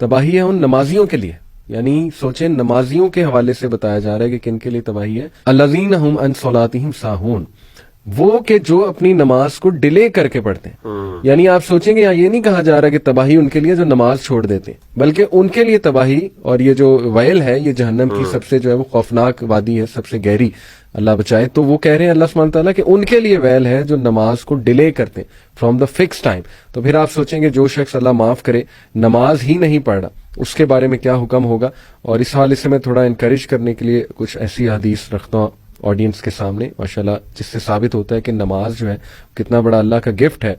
تباہی ہے ان نمازیوں کے لیے. یعنی سوچیں نمازیوں کے حوالے سے بتایا جا رہا ہے کہ کن کے لیے تباہی ہے. الذین هم عن صلاتهم ساہون، وہ کہ جو اپنی نماز کو ڈیلے کر کے پڑھتے ہیں. یعنی آپ سوچیں گے یہ نہیں کہا جا رہا کہ تباہی ان کے لیے جو نماز چھوڑ دیتے ہیں، بلکہ ان کے لیے تباہی. اور یہ جو ویل ہے یہ جہنم کی سب سے جو ہے وہ خوفناک وادی ہے، سب سے گہری، اللہ بچائے. تو وہ کہہ رہے ہیں اللہ سبحانہ تعالیٰ کہ ان کے لیے ویل ہے جو نماز کو ڈیلے کرتے فرام دا فکس ٹائم. تو پھر آپ سوچیں گے جو شخص اللہ معاف کرے نماز ہی نہیں پڑھ رہا اس کے بارے میں کیا حکم ہوگا. اور اس حوالے سے میں تھوڑا انکریج کرنے کے لیے کچھ ایسی حدیث رکھتا ہوں آڈینس کے سامنے ماشاءاللہ، جس سے ثابت ہوتا ہے کہ نماز جو ہے کتنا بڑا اللہ کا گفٹ ہے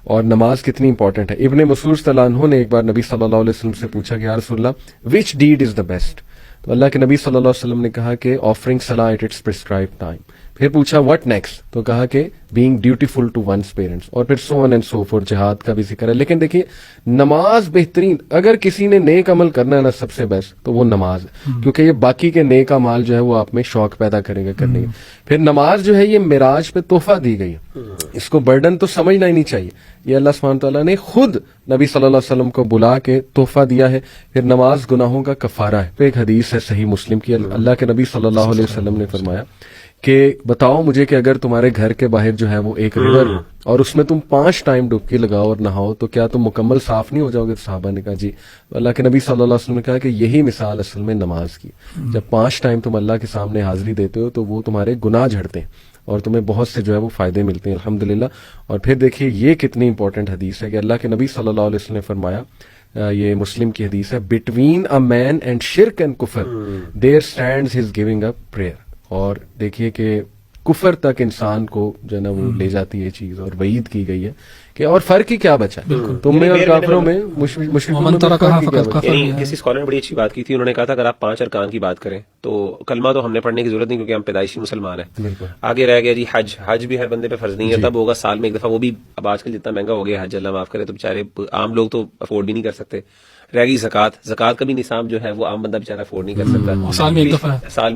اور نماز کتنی امپورٹنٹ ہے. ابن مسعود صلی اللہ عنہ نے ایک بار نبی صلی اللہ علیہ وسلم سے پوچھا کہ یا رسول اللہ وچ ڈیڈ از دا بیسٹ؟ تو اللہ کے نبی صلی اللہ علیہ وسلم نے کہا کہ آفرنگ صلاح ایٹ اٹس پرسکرائبڈ ٹائم. پھر پوچھا واٹ نیکسٹ؟ تو کہا کہ being dutiful to once parents, اور پھر سو آن اینڈ سو فور، جہاد کا بھی ذکر ہے. لیکن دیکھیے نماز بہترین، اگر کسی نے نیک عمل کرنا ہے نا سب سے بیسٹ تو وہ نماز ہے، کیونکہ یہ باقی کے نیک اعمال جو ہے وہ آپ میں شوق پیدا کرے گا کرنے کا. پھر نماز جو ہے یہ معراج پہ تحفہ دی گئی ہے، اس کو برڈن تو سمجھنا ہی نہیں چاہیے. یہ اللہ سبحانہ تعالیٰ نے خود نبی صلی اللہ علیہ وسلم کو بلا کے تحفہ دیا ہے. پھر نماز گناہوں کا کفارہ ہے. پھر ایک حدیث ہے صحیح مسلم کی، اللہ کے نبی صلی اللہ علیہ وسلم نے فرمایا کہ بتاؤ مجھے کہ اگر تمہارے گھر کے باہر جو ہے وہ ایک ریور ہو اور اس میں تم 5 ٹائم ڈبکی لگاؤ اور نہاؤ تو کیا تم مکمل صاف نہیں ہو جاؤ گے؟ صحابہ نے کہا جی. اللہ کے نبی صلی اللہ علیہ وسلم نے کہا کہ یہی مثال اصل میں نماز کی. جب 5 ٹائم تم اللہ کے سامنے حاضری دیتے ہو تو وہ تمہارے گناہ جھڑتے ہیں اور تمہیں بہت سے جو ہے وہ فائدے ملتے ہیں الحمدللہ. اور پھر دیکھیے یہ کتنی امپورٹنٹ حدیث ہے کہ اللہ کے نبی صلی اللہ علیہ وسلم نے فرمایا، یہ مسلم کی حدیث ہے، بٹوین اے مین اینڈ شرک اینڈ کفر there stands his giving up prayer. اور دیکھیے کہ کفر تک انسان کو جو ہے نا وہ لے جاتی ہے چیز، اور وعید کی گئی ہے کہ اور فرق ہی کیا بچا تم میں اور کافروں میں کسی اسکالر نے بڑی اچھی بات کی تھی. انہوں نے کہا تھا اگر آپ 5 ارکان کی بات کریں تو کلمہ تو ہم نے پڑھنے کی ضرورت نہیں کیونکہ ہم پیدائشی مسلمان ہیں. آگے رہ گیا جی حج بھی ہر بندے پہ فرض نہیں ہے، تب ہوگا سال میں ایک دفعہ، وہ بھی اب آج کل جتنا مہنگا ہو گیا حج اللہ معاف کرے تو بیچارے عام لوگ تو افورڈ بھی نہیں کر سکتے. رہ گئی زکوٰۃ کا بھی نصاب جو ہے وہ عام بندہ بیچارہ افورڈ نہیں کر سکتا، سال میں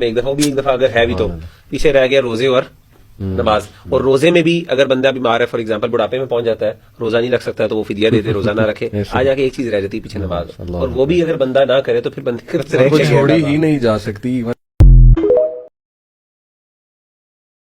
ایک دفعہ، وہ بھی ایک دفعہ اگر ہے بھی تو. پیچھے رہ گیا روزے اور نماز. اور روزے میں بھی اگر بندہ بیمار ہے فار ایگزامپل بڑھاپے میں پہنچ جاتا ہے، روزہ نہیں رکھ سکتا تو وہ فدیہ دیتے روزہ نہ رکھے. آ جا کے ایک چیز رہ جاتی ہے پیچھے نماز، اور وہ بھی اگر بندہ نہ کرے تو پھر بندے کی طرف سے چھوڑی ہی نہیں جا سکتی.